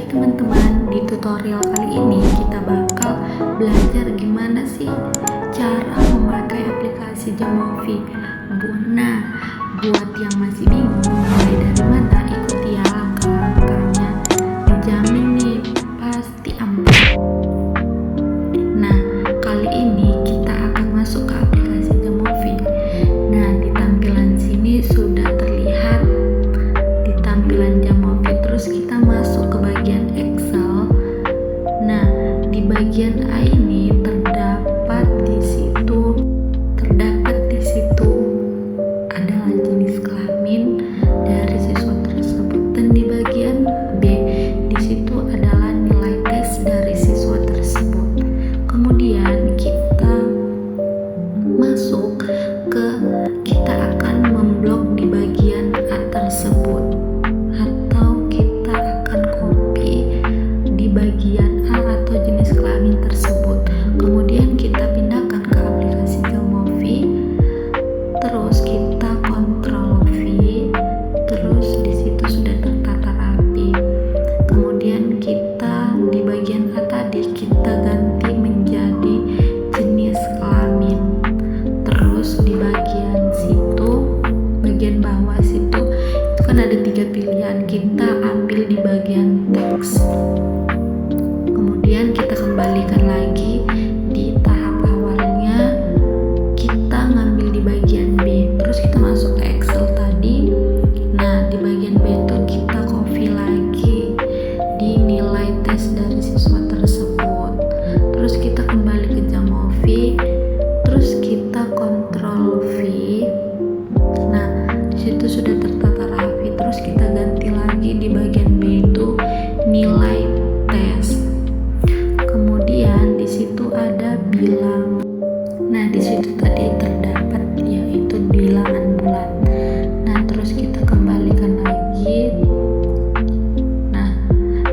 teman-teman, di tutorial kali ini kita bakal belajar gimana sih cara memakai aplikasi Jamovi. Nah, buat yang masih bingung mulai dari mana, ikuti ya langkah-langkahnya. Dijamin nih pasti aman. Nah, kali ini kita akan masuk ke aplikasi Jamovi. Nah, di tampilan sini sudah terlihat di tampilan Jamovi. Terus kita masuk ke bagian Excel. Nah, di bagian A ini terdapat di situ adalah jenis kelamin dari siswa tersebut, dan di bagian B di situ adalah nilai tes dari siswa tersebut. Kemudian kita masuk kita akan memblok di bagian A tersebut, atau kita akan copy di bagian A atau jenis kelamin tersebut. Kemudian kita pindahkan ke aplikasi Jamovi, terus kita Ctrl V, terus di situ sudah tertata rapi. Kemudian kita di bagian A tadi kita ganti menjadi jenis kelamin. Terus di bagian situ, bagian bawah situ itu kan ada 3 pilihan, kita ambil di bagian teks. Kemudian kita kembalikan lagi di tahap awalnya, kita ngambil di bagian B. Terus kita masuk ke Excel tadi. Nah, di bagian B itu kita copy lagi di nilai tes dari siswa tersebut. Terus kita kembali ke Jamovi, terus kita Ctrl V. Nah, di situ sudah tertata rapi. Terus kita ganti lagi di bagian B itu nilai tes. Kemudian di situ ada bilang. Nah, di situ tadi terdapat yaitu bilangan bulat. Nah, terus kita kembalikan lagi. Nah,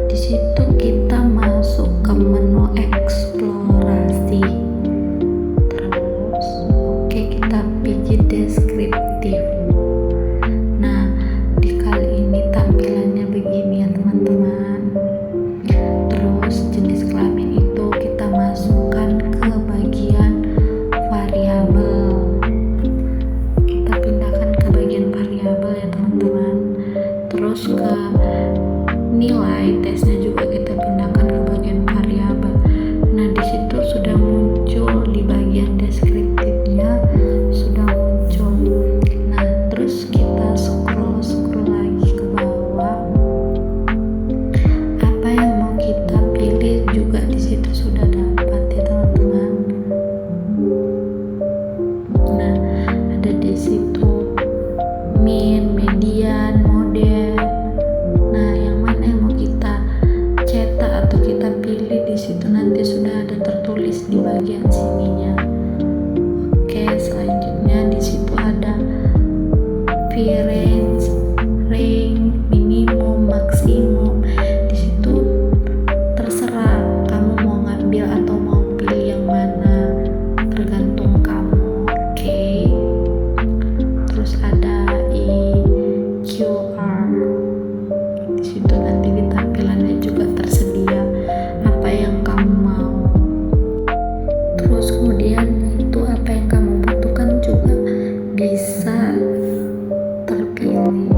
di situ kita masuk ke menu eksplorasi. Terus kita pilih deskriptif. Nah, di kali ini tampilannya begini ya teman-teman. Terus jenis kelamin itu kita masukkan ke bagian variabel. Kita pindahkan ke bagian variabel ya teman-teman. Terus ke nilai tesnya juga kita pindahkan ke bagian variabel. Nah, di situ sudah muncul di bagian deskriptifnya sudah muncul. Nah, terus kita scroll lagi ke bawah. Apa yang mau kita pilih juga di situ sudah dapat ya teman-teman. Nah, ada di situ min, median, model. Nah, yang mana yang mau kita cetak atau kita pilih di situ nanti sudah ada tertulis di bagian sininya. Oke, selanjutnya di situ ada range, minimum, maksimum. Di situ terserah kamu mau ngambil atau mau pilih yang mana, tergantung kamu. Oke. Terus ada EQR. Di situ nanti di tampilannya juga tersedia apa yang kamu mau. Terus kemudian itu apa yang kamu butuhkan juga bisa terpilih.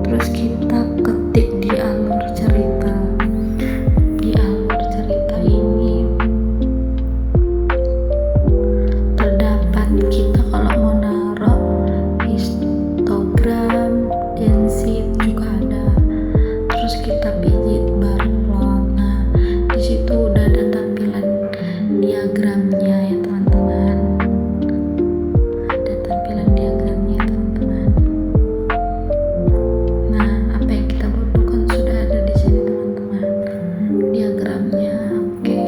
Terus kita ketik di alur cerita. Di alur cerita ini terdapat kita kalau mau naruh histogram, densit juga ada. Terus kita pijit barplot. Nah, di situ udah ada tampilan diagramnya ya teman-teman. Ada tampilan diagramnya ya teman-teman. Nah, apa yang kita butuhkan sudah ada di sini teman-teman. Diagramnya, oke.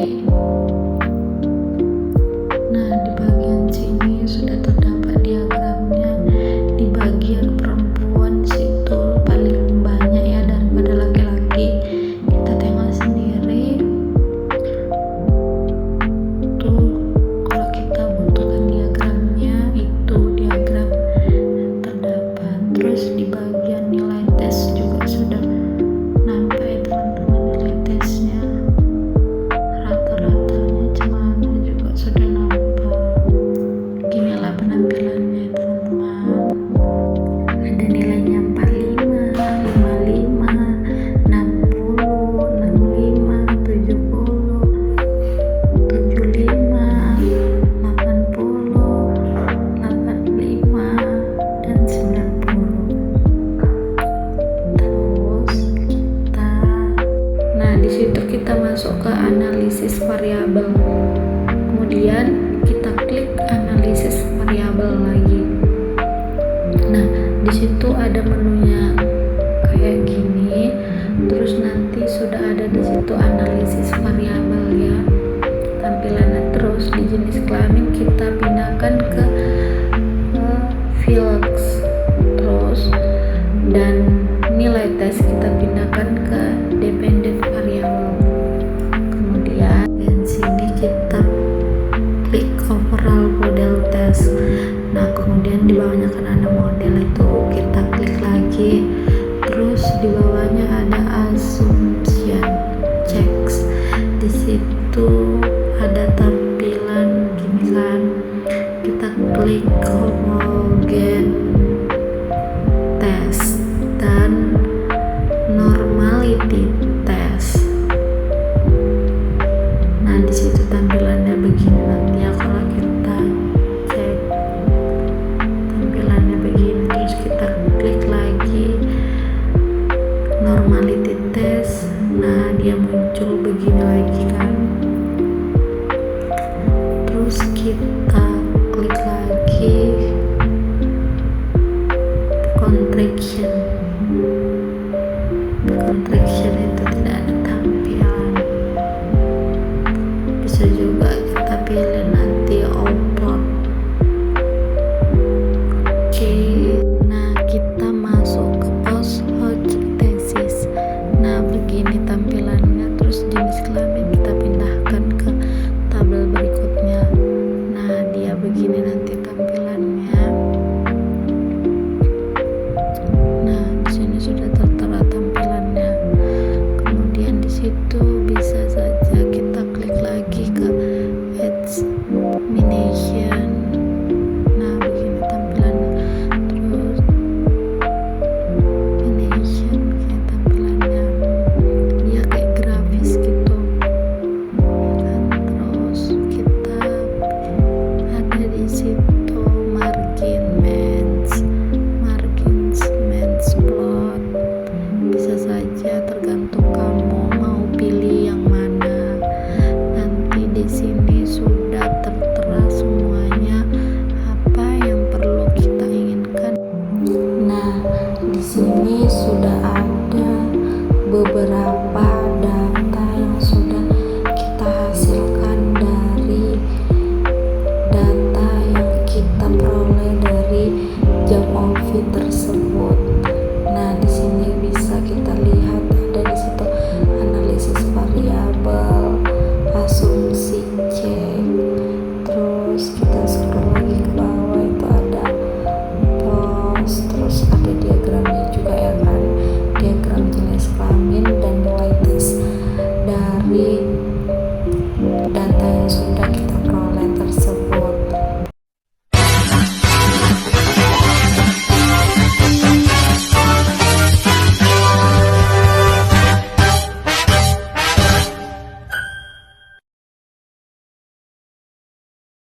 Nah, di bagian sini sudah terdapat diagramnya. Di bagian perempuan situ paling banyak ya daripada laki-laki. Kita tengok di situ kita masuk ke analisis variabel. Kemudian kita klik analisis variabel lagi. Nah, di situ ada menunya kayak gini. Terus nanti sudah ada di situ analisis variabel ya. Tampilannya terus di jenis kelamin kita pindahkan ke fields. Terus dan nilai tes kita pindahkan ke dependent variable. Kemudian di sini kita klik overall model test. Nah, kemudian di bawahnya kan ada model itu, kita klik lagi. Terus di bawahnya ada assumption checks. Di situ ada tampilan gini kan. Kita klik homogen test dan normality test. Nah, di situ tampilannya begini nanti ya kalau kita cek. Tampilannya begini, terus kita klik lagi normality test. Nah, dia muncul begini lagi kan. Terus kita klik lagi contraction itu tidak ada tampilan. Bisa juga kita pilih nanti upload. Oke, nah kita masuk ke post hoc thesis. Nah, begini tampilannya. Terus jenis kelamin kita pindahkan ke tabel berikutnya. Nah, dia begini nanti tampilannya. Nah, di sini sudah tertera tampilannya. Kemudian di situ bisa saja kita klik lagi ke examination. Nah, begini tampilannya. Terus examination begini tampilannya. Dia kayak grafis gitu. Dan terus kita ada di situ margins plot. Bisa saja tergantung kamu mau pilih yang mana. Nanti di sini sudah tertera semuanya apa yang perlu kita inginkan. Nah, di sini sudah ada beberapa